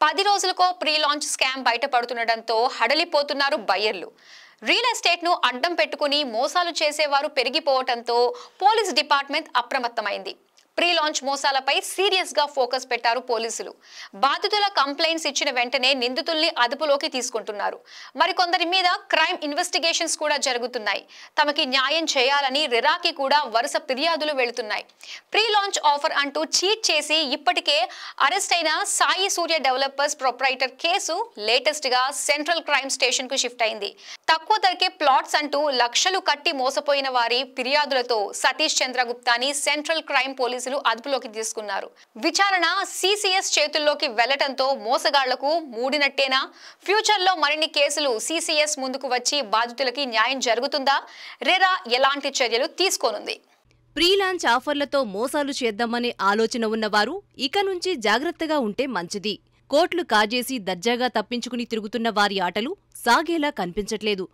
10 రోజులకో pre launch scam బయటపడుతుండటంతో హడలిపోతున్నారు బయ్యర్లు. రియల్ ఎస్టేట్ ను అడ్డం పెట్టుకుని మోసాలు చేసేవారు పెరిగిపోవడంతో పోలీస్ డిపార్ట్మెంట్ అప్రమత్తమైంది. ప్రీ లాంచ్ మోసాలపై సీరియస్ గా ఫోకస్ పెట్టారు పోలీసులు. బాధితుల కంప్లైంట్స్ ఇచ్చిన వెంటనే నిందితుల్ని అదుపులోకి తీసుకుంటున్నారు. మరికొందరి మీద క్రైమ్ ఇన్వెస్టిగేషన్స్ కూడా జరుగుతున్నాయి. తమకి న్యాయం చేయాలని రెరాకి కూడా వరుస ఫిర్యాదులు వెళుతున్నాయి. ప్రీ లాంచ్ ఆఫర్ అంటూ చీట్ చేసి ఇప్పటికే అరెస్ట్ అయిన సాయి సూర్య డెవలపర్స్ ప్రొప్రైటర్ కేసు లేటెస్ట్ గా సెంట్రల్ క్రైమ్ స్టేషన్ కు షిఫ్ట్ అయింది. తక్కువ ధరకే ప్లాట్స్ అంటూ లక్షలు కట్టి మోసపోయిన వారి ఫిర్యాదులతో సతీష్ చంద్ర గుప్తాని సెంట్రల్ క్రైమ్ పోలీసులు అదుపులోకి తీసుకున్నారు. విచారణ సిసిఎస్ చేతుల్లోకి వెళ్లటంతో మోసగాళ్లకు మూడినట్టేనా? ఫ్యూచర్ లో మరిన్ని కేసులు సిసిఎస్ ముందుకు వచ్చి బాధితులకి న్యాయం జరుగుతుందా? రెరా ఎలాంటి చర్యలు తీసుకోనుంది? ప్రీ లాంచ్ ఆఫర్లతో మోసాలు చేద్దామనే ఆలోచన ఉన్నవారు ఇక నుంచి జాగ్రత్తగా ఉంటే మంచిది. కోట్లు కాజేసి దర్జాగా తప్పించుకుని తిరుగుతున్న వారి ఆటలు సాగేలా కనిపించట్లేదు.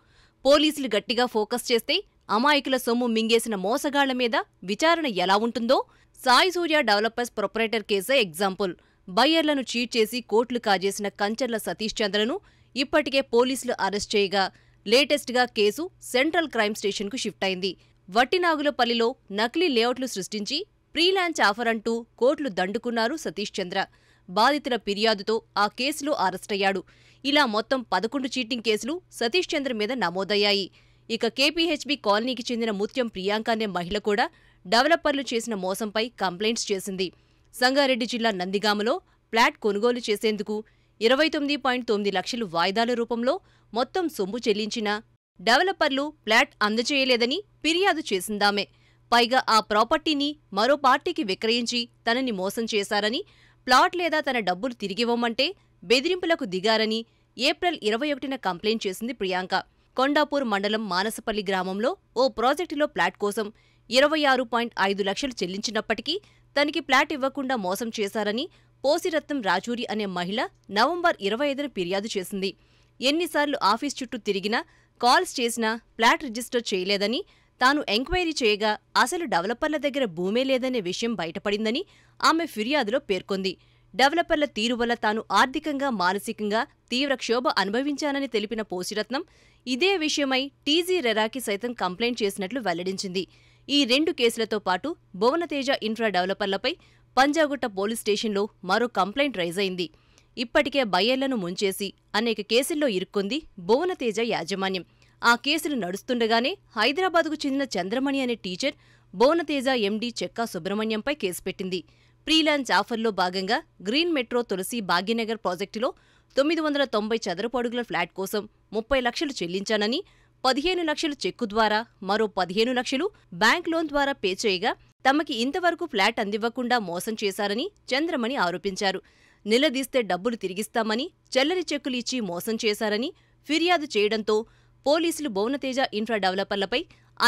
పోలీసులు గట్టిగా ఫోకస్ చేస్తే అమాయకుల సొమ్ము మింగేసిన మోసగాళ్ల మీద విచారణ ఎలా ఉంటుందో సాయి సూర్య డెవలపర్స్ ప్రొప్రైటర్ కేసే ఎగ్జాంపుల్. బయ్యర్లను చీట్ చేసి కోట్లు కాజేసిన కంచర్ల సతీష్ చంద్రను ఇప్పటికే పోలీసులు అరెస్ట్ చేయగా లేటెస్ట్ గా కేసు సెంట్రల్ క్రైమ్ స్టేషన్ కు షిఫ్ట్ అయింది. వట్టినాగులపల్లిలో నకిలీ లేఅవుట్లు సృష్టించి ప్రీ లాంచ్ ఆఫర్ అంటూ కోట్లు దండుకున్నారు సతీష్ చంద్ర. బాధితుల ఫిర్యాదుతో ఆ కేసులో అరెస్టయ్యాడు. ఇలా మొత్తం 11 చీటింగ్ కేసులు సతీష్ చంద్ర మీద నమోదయ్యాయి. ఇక కేపీహెచ్బీ కాలనీకి చెందిన ముత్యం ప్రియాంక అనే మహిళ కూడా డెవలపర్లు చేసిన మోసంపై కంప్లైంట్స్ చేసింది. సంగారెడ్డి జిల్లా నందిగామలో ఫ్లాట్ కొనుగోలు చేసేందుకు 29.9 లక్షలు వాయిదాల రూపంలో మొత్తం సొమ్ము చెల్లించినా డెవలపర్లు ఫ్లాట్ అందజేయలేదని ఫిర్యాదు చేసిందామె. పైగా ఆ ప్రాపర్టీని మరో పార్టీకి విక్రయించి తనని మోసం చేశారని, ప్లాట్ లేదా తన డబ్బులు తిరిగివ్వమంటే బెదిరింపులకు దిగారని ఏప్రిల్ 21న కంప్లైంట్ చేసింది ప్రియాంక. కొండాపూర్ మండలం మానసపల్లి గ్రామంలో ఓ ప్రాజెక్టులో ఫ్లాట్ కోసం 26.5 లక్షలు చెల్లించినప్పటికీ తనకి ఫ్లాట్ ఇవ్వకుండా మోసం చేశారని పోసిరత్నం రాజూరి అనే మహిళ నవంబర్ 25న ఫిర్యాదు చేసింది. ఎన్నిసార్లు ఆఫీస్ చుట్టూ తిరిగినా, కాల్స్ చేసినా ఫ్లాట్ రిజిస్టర్ చేయలేదని, తాను ఎంక్వైరీ చేయగా అసలు డెవలపర్ల దగ్గర భూమే లేదనే విషయం బయటపడిందని ఆమె ఫిర్యాదులో పేర్కొంది. డెవలపర్ల తీరు వల్ల తాను ఆర్థికంగా, మానసికంగా తీవ్ర క్షోభ అనుభవించానని తెలిపిన పోసిరత్నం ఇదే విషయమై టీజీ రెరాకి సైతం కంప్లైంట్ చేసినట్లు వెల్లడించింది. ఈ 2 కేసులతో పాటు భువనతేజ ఇన్ఫ్రా డెవలపర్లపై పంజాగుట్ట పోలీస్ స్టేషన్లో మరో కంప్లైంట్ రైజ్ అయింది. ఇప్పటికే బయ్యర్లను ముంచేసి అనేక కేసుల్లో ఇరుక్కుంది భువనతేజ యాజమాన్యం. ఆ కేసులు నడుస్తుండగానే హైదరాబాద్కు చెందిన చంద్రమణి అనే టీచర్ భువనతేజ ఎండీ చెక్కా సుబ్రహ్మణ్యంపై కేసు పెట్టింది. ప్రీ లాంచ్ ఆఫర్లో భాగంగా గ్రీన్ మెట్రో తులసి భాగ్యనగర్ ప్రాజెక్టులో 990 చదరపు అడుగుల ఫ్లాట్ కోసం 30 లక్షలు చెల్లించానని, 15 లక్షలు చెక్కు ద్వారా, మరో 15 లక్షలు బ్యాంక్ లోన్ ద్వారా పే చేయగా తమకి ఇంతవరకు ఫ్లాట్ అందివ్వకుండా మోసం చేశారని చంద్రమణి ఆరోపించారు. నిలదీస్తే డబ్బులు తిరిగిస్తామని చెల్లని చెక్కులు ఇచ్చి మోసం చేశారని ఫిర్యాదు చేయడంతో పోలీసులు భువనతేజ ఇన్ఫ్రా డెవలపర్లపై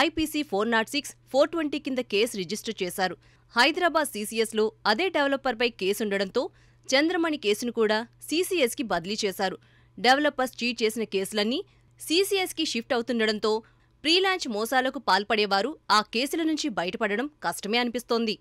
ఐపీసీ 406, 420 కింద కేసు రిజిస్టర్ చేశారు. హైదరాబాద్ సీసీఎస్లో అదే డెవలపర్పై కేసుండడంతో చంద్రమణి కేసును కూడా సీసీఎస్కి బదిలీ చేశారు. డెవలపర్స్ చీట్ చేసిన కేసులన్నీ సీసీఎస్కి షిఫ్ట్ అవుతుండడంతో ప్రీ లాంచ్ మోసాలకు పాల్పడేవారు ఆ కేసుల నుంచి బయటపడడం కష్టమే అనిపిస్తోంది.